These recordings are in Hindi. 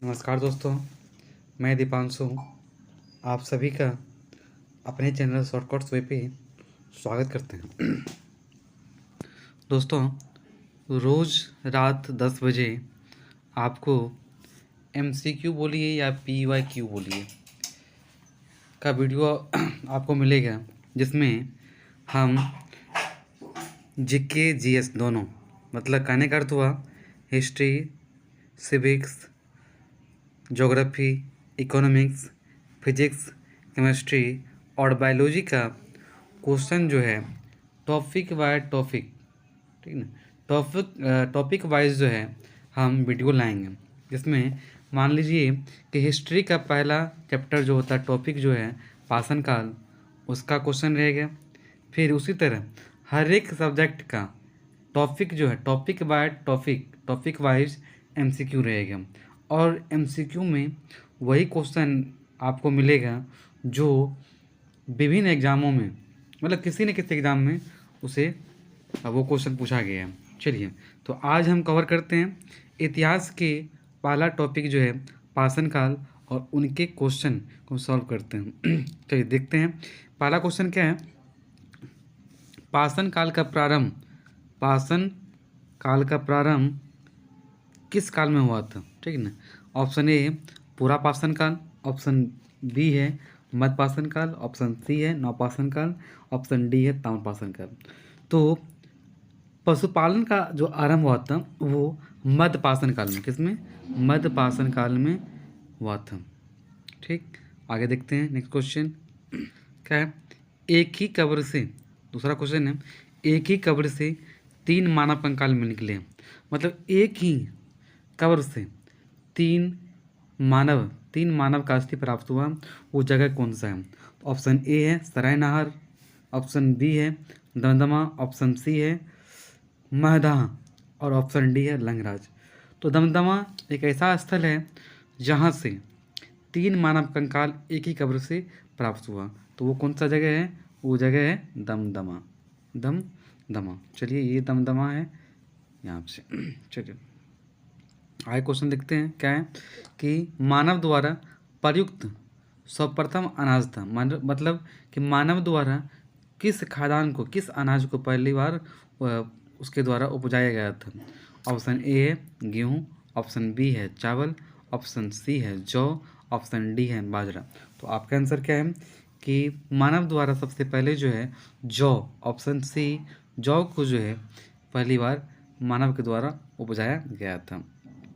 नमस्कार दोस्तों, मैं दीपांशु आप सभी का अपने चैनल शॉर्टकट्स वे पे स्वागत करते हैं। दोस्तों, रोज़ रात 10 बजे आपको MCQ बोलिए या PYQ बोलिए का वीडियो आपको मिलेगा, जिसमें हम GK GS दोनों मतलब कहने का अर्थ हुआ history, civics, geography, economics, physics, chemistry और बायोलॉजी का क्वेश्चन जो है टॉपिक बाय टॉपिक, ठीक ना, टॉपिक वाइज जो है हम वीडियो लाएंगे। जिसमें मान लीजिए कि हिस्ट्री का पहला चैप्टर जो होता है टॉपिक जो है पाषाण काल, उसका क्वेश्चन रहेगा। फिर उसी तरह हर एक सब्जेक्ट का टॉपिक जो है topic by topic, topic wise MCQ रहेगा। और MCQ में वही क्वेश्चन आपको मिलेगा जो विभिन्न एग्ज़ामों में मतलब किसी न किसी एग्ज़ाम में उसे वो क्वेश्चन पूछा गया है। चलिए, तो आज हम कवर करते हैं इतिहास के पहला टॉपिक जो है पाषाण काल और उनके क्वेश्चन को सॉल्व करते हैं। चलिए देखते हैं पहला क्वेश्चन क्या है। पाषाण काल का प्रारंभ, पाषाण काल का प्रारंभ किस काल में हुआ था, ठीक है ना। ऑप्शन ए है पूरा पाषाण काल, ऑप्शन बी है मध्य पाषाण काल, ऑप्शन सी है नवपाषाण काल, ऑप्शन डी है ताम्रपाषाण काल। तो पशुपालन का जो आरंभ हुआ था वो मध्य पाषाण काल में, किसमें, मध्य पाषाण काल में हुआ था। ठीक, आगे देखते हैं नेक्स्ट क्वेश्चन क्या है। एक ही कब्र से, दूसरा क्वेश्चन है, एक ही कब्र से 3 मानव कंकाल में निकले। मतलब एक ही कब्र से तीन मानव का अस्थि प्राप्त हुआ, वो जगह कौन सा है। तो ऑप्शन ए है सरायनहर, ऑप्शन बी है दमदमा, ऑप्शन सी है महदहा और ऑप्शन डी है लंगराज। तो दमदमा एक ऐसा स्थल है जहाँ से 3 मानव कंकाल एक ही कब्र से प्राप्त हुआ। तो वो कौन सा जगह है, वो जगह है दमदमा, दमदमा। चलिए ये दमदमा है यहाँ से। चलिए आगे क्वेश्चन देखते हैं क्या है कि मानव द्वारा प्रयुक्त सर्वप्रथम अनाज था। मतलब कि मानव द्वारा किस खाद्यान्न को, किस अनाज को पहली बार उसके द्वारा उपजाया गया था। ऑप्शन ए है गेहूँ, ऑप्शन बी है चावल, ऑप्शन सी है जौ, ऑप्शन डी है बाजरा। तो आपका आंसर क्या है कि मानव द्वारा सबसे पहले जो है जौ, ऑप्शन सी जौ को जो है पहली बार मानव के द्वारा उपजाया गया था।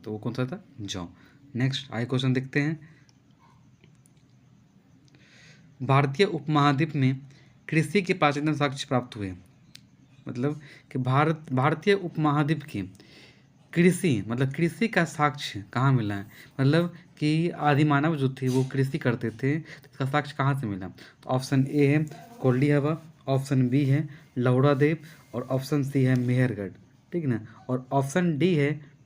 तो वो कौन सा था, जौ। नेक्स्ट आगे क्वेश्चन देखते हैं। भारतीय उपमहाद्वीप में कृषि के प्राचीनतम साक्ष्य प्राप्त हुए। मतलब कि भारतीय उपमहाद्वीप की कृषि, मतलब कृषि का साक्ष्य कहाँ मिला है। मतलब कि आदि मानव जो थे वो कृषि करते थे, तो इसका साक्ष्य कहाँ से मिला। तो ऑप्शन ए है कोल्डी हवा, ऑप्शन बी है लौड़ा देव और ऑप्शन सी है मेहरगढ़, ठीक ना। और ऑप्शन डी है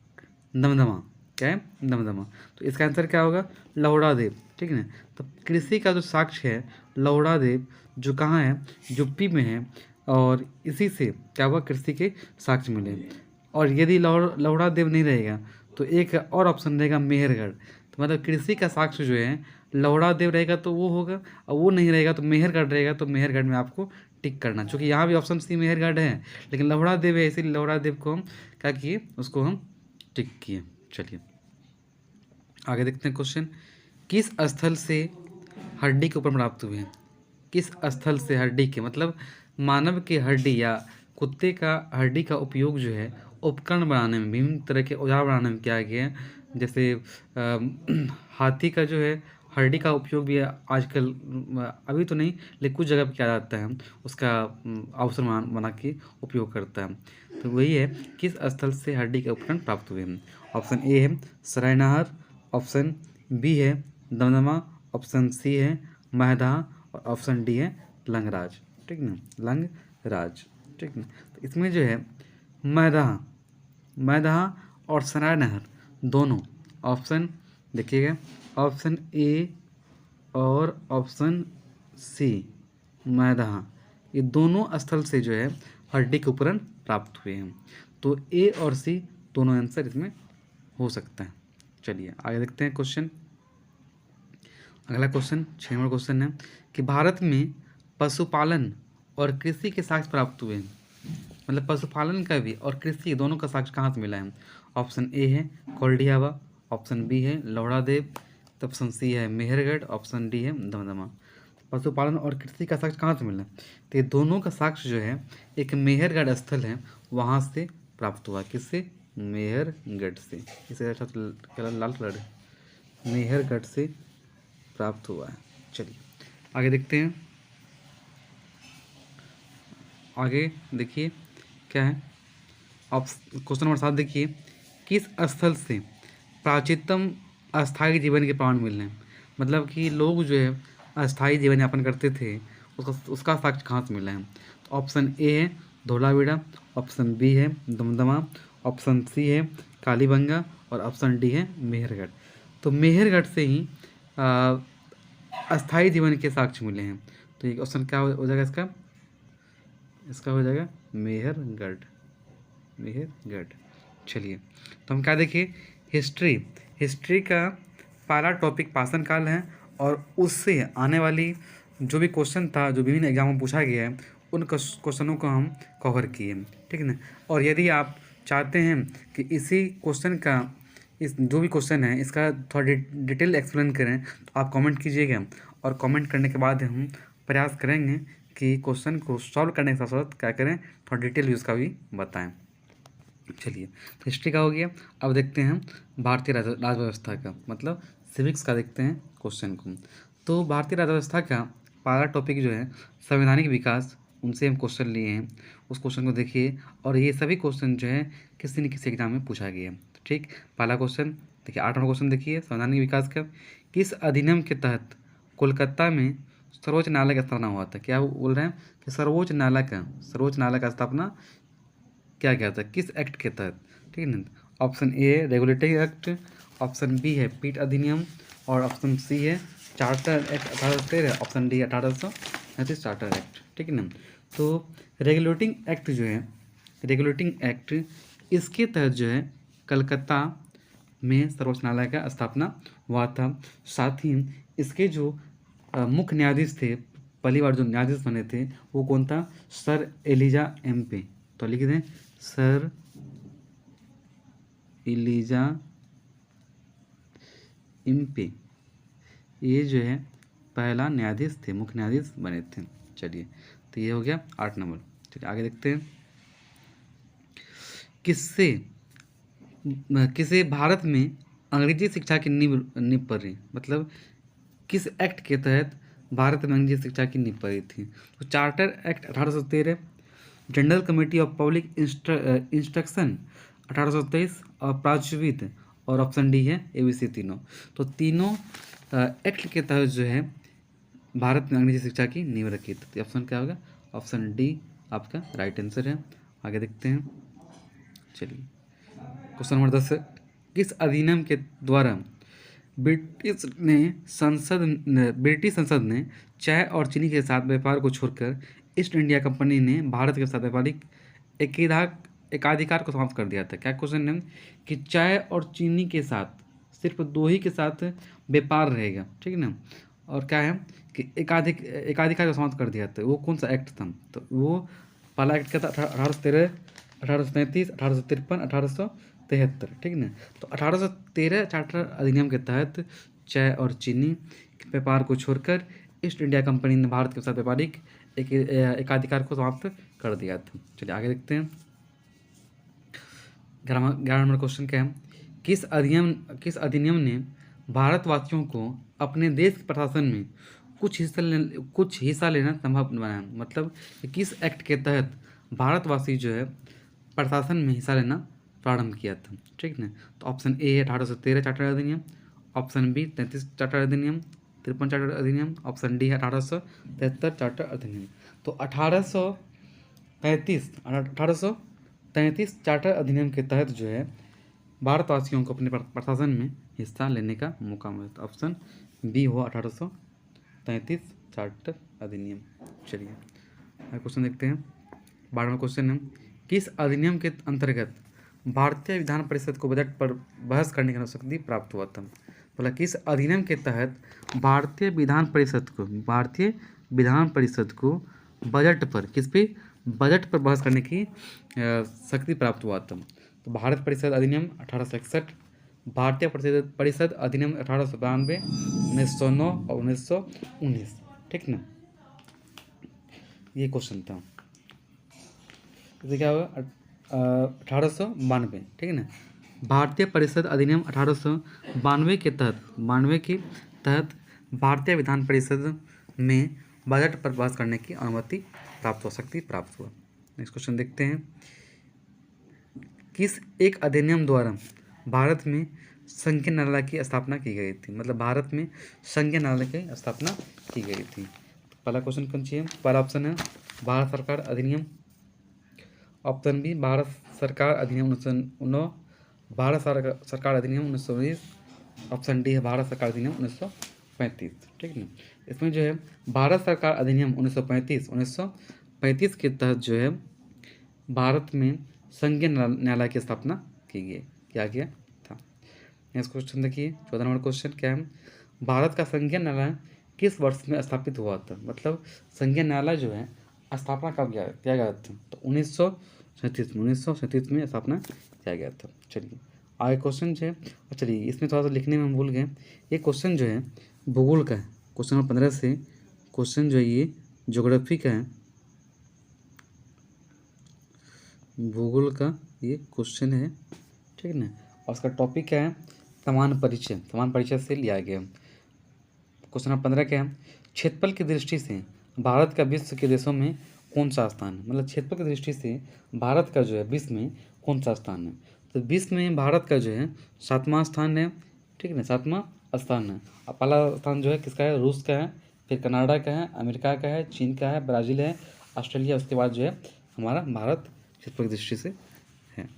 दमदमा, क्या है, दमदमा। तो इसका आंसर क्या होगा, लौड़ा देव, ठीक है ना। तो कृषि का जो साक्ष्य है लौड़ा देव जो कहाँ है, यूपी में है, और इसी से क्या हुआ कृषि के साक्ष्य मिले। और यदि लौड़ा देव नहीं रहेगा तो एक और ऑप्शन रहेगा मेहरगढ़। तो मतलब कृषि का साक्ष्य जो है लौड़ा देव रहेगा तो वो होगा, और वो नहीं रहेगा तो मेहरगढ़ रहेगा। तो मेहरगढ़ में आपको टिक करना, क्योंकि यहाँ भी ऑप्शन सी मेहरगढ़ है लेकिन लौड़ा देव है, इसीलिए लौड़ा देव को हम क्या किए, उसको हम टिक किए। चलिए आगे देखते हैं क्वेश्चन। किस स्थल से हड्डी के ऊपर प्राप्त हुए हैं। किस स्थल से हड्डी के, मतलब मानव के हड्डी या कुत्ते का हड्डी का उपयोग जो है उपकरण बनाने में, विभिन्न तरह के औजार बनाने में किया गया है। जैसे हाथी का जो है हड्डी का उपयोग भी आजकल, अभी तो नहीं लेकिन कुछ जगह पर किया जाता है, उसका अवसर बना के उपयोग करता है। तो वही है किस स्थल से हड्डी के उपकरण प्राप्त हुए हैं। ऑप्शन ए है सरायनहर, ऑप्शन बी है दमदमा, ऑप्शन सी है महदहा और ऑप्शन डी है लंगराज, ठीक ना, लंगराज, ठीक ना। तो इसमें जो है महदहा और सरायनहर दोनों ऑप्शन देखिएगा, ऑप्शन ए और ऑप्शन सी महदहा, ये दोनों स्थल से जो है हड्डी के उपकरण प्राप्त हुए हैं। तो ए और सी दोनों आंसर इसमें हो सकता है। चलिए आगे देखते हैं क्वेश्चन। अगला क्वेश्चन 6 नंबर क्वेश्चन है कि भारत में पशुपालन और कृषि के साक्ष्य प्राप्त हुए हैं। मतलब पशुपालन का भी और कृषि दोनों का साक्ष्य कहाँ से मिला है? ऑप्शन ए है कोल्डियावा, ऑप्शन बी है लोहड़ादेव, तो ऑप्शन सी है मेहरगढ़, ऑप्शन डी है दमदमा। पशुपालन और कृषि का साक्ष्य कहाँ से मिला? तो ये दोनों का साक्ष्य जो है एक मेहरगढ़ स्थल है वहाँ से प्राप्त हुआ। किससे? मेहरगढ़ से। इसे अच्छा कलर लाल कलर है, मेहरगढ़ से प्राप्त हुआ है। चलिए आगे देखते हैं। आगे देखिए क्या है, क्वेश्चन नंबर 7 देखिए, किस स्थल से प्राचीनतम अस्थायी जीवन के प्रमाण मिल रहे हैं? मतलब कि लोग जो है अस्थायी जीवन यापन करते थे, उसका साक्ष्य कहाँ से मिला है? तो ऑप्शन ए है धोलावीरा, ऑप्शन बी है दमदमा, ऑप्शन सी है कालीबंगा और ऑप्शन डी है मेहरगढ़। तो मेहरगढ़ से ही अस्थायी जीवन के साक्ष्य मिले हैं। तो ये ऑप्शन क्या हो जाएगा इसका? इसका हो जाएगा मेहरगढ़, मेहरगढ़। चलिए तो हम क्या देखिए, हिस्ट्री का पहला टॉपिक पाषाण काल है और उससे आने वाली जो भी क्वेश्चन था जो विभिन्न एग्जाम में पूछा गया है उन क्वेश्चनों को हम कवर किए, ठीक है ना। और यदि आप चाहते हैं कि इसी क्वेश्चन का इस जो भी क्वेश्चन है इसका थोड़ा डिटेल एक्सप्लेन करें तो आप कमेंट कीजिएगा, और कमेंट करने के बाद हम प्रयास करेंगे कि क्वेश्चन को सॉल्व करने के साथ साथ क्या करें, थोड़ा डिटेल यूज़ का भी बताएं। चलिए तो हिस्ट्री का हो गया। अब देखते हैं भारतीय राज व्यवस्था का, मतलब सिविक्स का देखते हैं क्वेश्चन को। तो भारतीय राज व्यवस्था का पहला टॉपिक जो है संवैधानिक विकास, उनसे हम क्वेश्चन लिए हैं। उस क्वेश्चन को देखिए, और ये सभी क्वेश्चन जो है किसी न किसी एग्जाम में पूछा गया है, ठीक। पहला क्वेश्चन देखिए, 8 नंबर क्वेश्चन देखिए, संवैधानिक विकास का किस अधिनियम के तहत कोलकाता में सर्वोच्च न्यायालय का स्थापना हुआ था? क्या वो बोल रहे हैं कि सर्वोच्च न्यायालय का स्थापना क्या क्या था, किस एक्ट के तहत, ठीक है ना। ऑप्शन ए है रेगुलेटरी एक्ट, ऑप्शन बी है पीट अधिनियम, और ऑप्शन सी है charter act 1813, option D 1839 charter act, ठीक है ना। तो रेगुलेटिंग एक्ट जो है, रेगुलेटिंग एक्ट, इसके तहत जो है कलकत्ता में सर्वोच्च न्यायालय का स्थापना हुआ था। साथ ही इसके जो मुख्य न्यायाधीश थे, पहली बार जो न्यायाधीश बने थे वो कौन था? Sir Elijah Impey. तो लिख दें सर एलिजा इम्पे, ये जो है पहला न्यायाधीश थे, मुख्य न्यायाधीश बने थे। चलिए तो ये हो गया 8 नंबर। चलिए आगे देखते हैं, किसे भारत में अंग्रेजी शिक्षा की नींव पड़ी? मतलब किस एक्ट के तहत भारत में अंग्रेजी शिक्षा की नींव पड़ी थी? तो charter act 1813, general committee of public instruction 1823 और प्राच्यविद, और ऑप्शन डी है ABC तीनों। तो तीनों एक्ट के तहत जो है भारत में अंग्रेजी शिक्षा की नींव रखी थी। ऑप्शन क्या होगा? ऑप्शन डी आपका राइट आंसर है। आगे देखते हैं। चलिए क्वेश्चन नंबर 10, किस अधिनियम के द्वारा ब्रिटिश संसद ने चाय और चीनी के साथ व्यापार को छोड़कर ईस्ट इंडिया कंपनी ने भारत के साथ व्यापारिक एकाधिकार को समाप्त कर दिया था? क्या क्वेश्चन है कि चाय और चीनी के साथ सिर्फ दो ही के साथ व्यापार रहेगा, ठीक है ना। और क्या है कि एकाधिकार को समाप्त कर दिया था, वो कौन सा एक्ट था? तो वो पहला एक्ट क्या था? 1813, 1837, 1853, 1873, ठीक है ना। तो 1813 चार्टर अधिनियम के तहत चाय और चीनी के व्यापार को छोड़कर ईस्ट इंडिया कंपनी ने भारत के साथ व्यापारिक एकाधिकार को समाप्त कर दिया था। चलिए आगे देखते हैं। 11 नंबर क्वेश्चन क्या है, किस अधिनियम ने भारतवासियों को अपने देश के प्रशासन में कुछ हिस्सा लेना संभव बनाया? मतलब किस एक्ट के तहत भारतवासी जो है प्रशासन में हिस्सा लेना प्रारंभ किया था, ठीक है ना। तो ऑप्शन ए है 1813 चार्टर अधिनियम, ऑप्शन बी 33 चार्टर अधिनियम, 53 चार्टर अधिनियम, ऑप्शन डी है 1873 चार्टर अधिनियम। तो 1833 चार्टर अधिनियम के तहत जो है भारतवासियों को अपने प्रशासन में हिस्सा लेने का मौका मिलता। ऑप्शन बी हुआ 1833 चार्टर अधिनियम। चलिए क्वेश्चन देखते हैं। 12वां क्वेश्चन है, किस अधिनियम के अंतर्गत भारतीय विधान परिषद को बजट पर बहस करने की अनुशक्ति प्राप्त हुआ था। बोला किस अधिनियम के तहत भारतीय विधान परिषद को बजट पर बजट पर बहस करने की शक्ति प्राप्त हुआ था। तो भारत परिषद अधिनियम 1861, भारतीय परिषद अधिनियम 1892, 1909 और 1919। ठीक ना, ये क्वेश्चन था। क्या होगा 1892। ठीक है ना, भारतीय परिषद अधिनियम 1892 के तहत भारतीय विधान परिषद में बजट पर बहस करने की अनुमति प्राप्त हो सकती प्राप्त हुआ। नेक्स्ट क्वेश्चन देखते हैं। किस एक अधिनियम द्वारा भारत में संघीय न्यायालय की स्थापना की गई थी? मतलब भारत में संघीय न्यायालय की स्थापना की गई थी। पहला क्वेश्चन कौन सी है? पहला ऑप्शन है भारत सरकार अधिनियम, ऑप्शन बी भारत सरकार अधिनियम 1909, भारत सरकार अधिनियम 1919, ऑप्शन डी है भारत सरकार अधिनियम 1935। ठीक है, इसमें जो है भारत सरकार अधिनियम 1935 के तहत जो है भारत में संघीय न्यायालय की स्थापना किया गया था। नेक्स्ट क्वेश्चन देखिए, 14 नंबर क्वेश्चन क्या है? भारत का संघीय न्यायालय किस वर्ष में स्थापित हुआ था? मतलब संघीय न्यायालय जो है स्थापना कब किया गया था? तो 1937 में स्थापना किया गया था। चलिए आगे क्वेश्चन जो है, चलिए इसमें थोड़ा सा लिखने में हम भूल गए। ये क्वेश्चन जो है भूगोल का है, क्वेश्चन नंबर 15 से क्वेश्चन जो है ये ज्योग्राफी का है, भूगोल का ये क्वेश्चन है। ठीक है ना, और उसका टॉपिक क्या है? समान परिचय से लिया गया। क्वेश्चन नंबर 15 क्या है? क्षेत्रफल की दृष्टि से भारत का विश्व के देशों में कौन सा स्थान है? मतलब क्षेत्रफल की दृष्टि से भारत का जो है विश्व में कौन सा स्थान है? तो विश्व में भारत का जो है 7वां स्थान है। ठीक है ना, 7वां स्थान है। और पहला स्थान जो है किसका है? रूस का है, फिर कनाडा का है, अमेरिका का है, चीन का है, ब्राज़ील है, ऑस्ट्रेलिया, उसके बाद जो है हमारा भारत क्षेत्रफल की दृष्टि से है।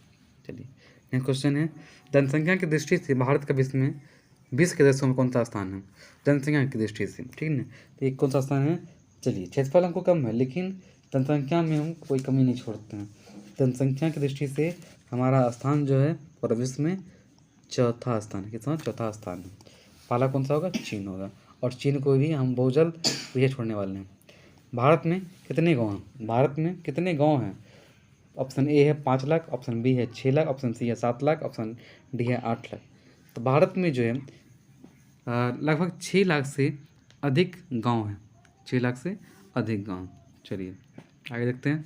चलिए नेक्स्ट क्वेश्चन है, जनसंख्या की दृष्टि से भारत का विश्व के देशों में कौन सा स्थान है? जनसंख्या की दृष्टि से। ठीक है ना, तो ये कौन सा स्थान है? चलिए क्षेत्रफल हमको कम है लेकिन जनसंख्या में हम कोई कमी नहीं छोड़ते हैं। जनसंख्या की दृष्टि से हमारा स्थान जो है पूरे विश्व में चौथा स्थान है। कितना? चौथा स्थान है। पहला कौन सा होगा? चीन होगा, और चीन को भी हम बहुत जल्द पीछे छोड़ने वाले हैं। भारत में कितने गाँव हैं? भारत में कितने गाँव हैं? ऑप्शन ए है 5 लाख, ऑप्शन बी है 6 लाख, ऑप्शन सी है 7 लाख, ऑप्शन डी है 8 लाख। तो भारत में जो है लगभग 6 लाख से अधिक गांव हैं, 6 लाख से अधिक गांव। चलिए आगे देखते हैं।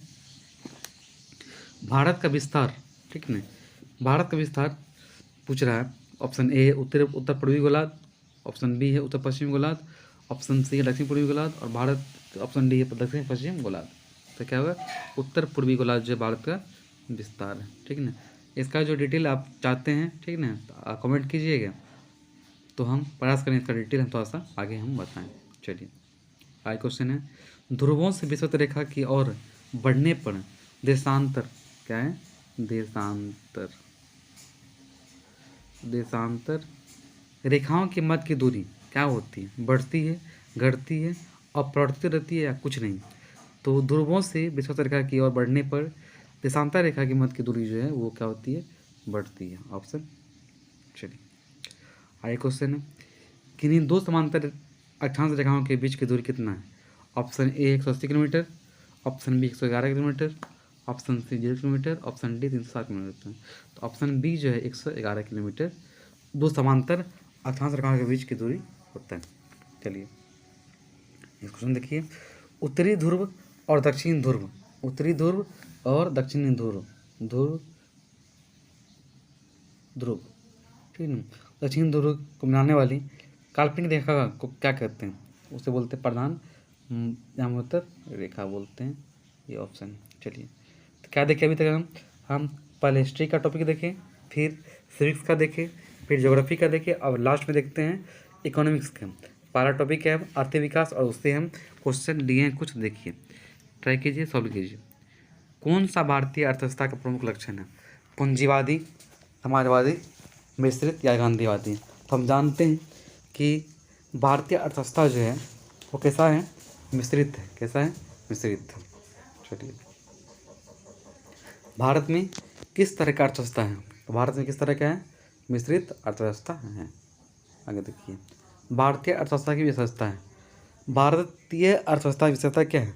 भारत का विस्तार। ठीक है, भारत का विस्तार पूछ रहा है। ऑप्शन ए है उत्तर पूर्वी गोलार्ध, ऑप्शन बी है उत्तर पश्चिमी गोलार्ध, ऑप्शन सी है दक्षिण पूर्वी गोलार्ध, और भारत ऑप्शन डी है दक्षिण पश्चिम गोलार्ध। तो क्या होगा? उत्तर पूर्वी गोलार्ध जो भारत का विस्तार है। ठीक है ना, इसका जो डिटेल आप चाहते हैं, ठीक है ना, तो कमेंट कीजिएगा, तो हम प्रयास करें इसका डिटेल हम थोड़ा सा आगे हम बताएं। चलिए आगे क्वेश्चन है, ध्रुवों से विषुवत रेखा की ओर बढ़ने पर देशांतर क्या है? देशांतर रेखाओं के मध्य की दूरी क्या होती है? बढ़ती है, घटती है, अपरिवर्तित रहती है, या कुछ नहीं? तो ध्रुवों से विषुवत रेखा की ओर बढ़ने पर देशांतर रेखा की मध्य की दूरी जो है वो क्या होती है? बढ़ती है। ऑप्शन। चलिए आगे क्वेश्चन है, किन्हीं दो समांतर अक्षांश रेखाओं के बीच की दूरी कितना है? Option A 180 kilometre, option B 111 kilometre, option C 0 kilometre, option D 307 kilometre. तो ऑप्शन बी जो है 111 किलोमीटर दो समांतर अक्षांश रेखाओं के बीच की दूरी होता है। चलिए इस क्वेश्चन देखिए, उत्तरी ध्रुव और दक्षिणी ध्रुव, उत्तरी ध्रुव और दक्षिणी ध्रुव ठीक है, दक्षिणी ध्रुव को मिलाने वाली काल्पनिक रेखा को क्या कहते हैं? उसे बोलते हैं प्रधान यामोत्तर रेखा बोलते हैं। ये ऑप्शन। चलिए तो क्या देखें अभी तक हम पहले हिस्ट्री का टॉपिक देखें, फिर सिविक्स का देखें, फिर ज्योग्राफी का देखें, और लास्ट में देखते हैं इकोनॉमिक्स का। पहला टॉपिक है आर्थिक विकास, और उससे हम क्वेश्चन लिए हैं कुछ, देखिए ट्राई कीजिए, सॉल्व कीजिए। कौन सा भारतीय अर्थव्यवस्था का प्रमुख लक्षण है? पूंजीवादी, समाजवादी, मिश्रित या गांधीवादी? तो हम जानते हैं कि भारतीय अर्थव्यवस्था जो है वो कैसा है? मिश्रित है। कैसा है? मिश्रित है। चलिए भारत में किस तरह का अर्थव्यवस्था है? तो भारत में किस तरह का है? मिश्रित अर्थव्यवस्था है। आगे देखिए, भारतीय अर्थव्यवस्था की विशेषता है। भारतीय अर्थव्यवस्था की विशेषता क्या है?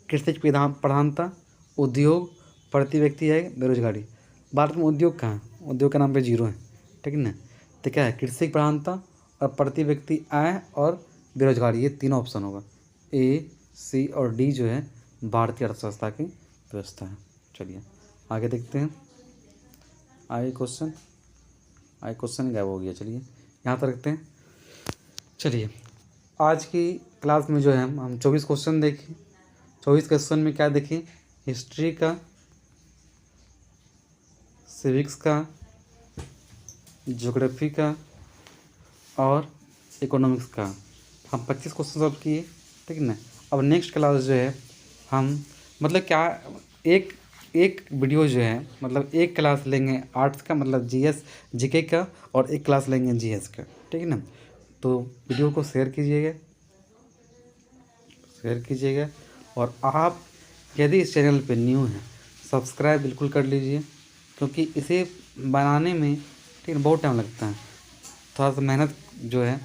कृषि की प्रधानता, उद्योग, प्रति व्यक्ति आय, बेरोजगारी। भारत में उद्योग कहाँ है? उद्योग के नाम पे जीरो है, ठीक है ना। तो क्या है? कृषि की प्रधानता और प्रति व्यक्ति आय और बेरोजगारी, ये तीनों ऑप्शन होगा। ए, सी और डी जो है भारतीय अर्थव्यवस्था की व्यवस्था है। चलिए आगे देखते हैं। आगे क्वेश्चन गायब हो गया। चलिए यहाँ पर रखते हैं। चलिए आज की क्लास में जो है हम 24 क्वेश्चन देखें। 24 क्वेश्चन में क्या देखें? हिस्ट्री का, सिविक्स का, ज्योग्राफी का और इकोनॉमिक्स का हम 25 क्वेश्चन सॉल्व किए, ठीक है ना। अब नेक्स्ट क्लास जो है हम मतलब क्या, एक वीडियो जो है मतलब एक क्लास लेंगे आर्ट्स का, मतलब जीएस जीके का, और एक क्लास लेंगे जीएस का, ठीक है ना। तो वीडियो को शेयर कीजिएगा और आप यदि इस चैनल पे न्यू हैं सब्सक्राइब बिल्कुल कर लीजिए, क्योंकि इसे बनाने में ठीक है बहुत टाइम लगता है, थोड़ा सा मेहनत जो है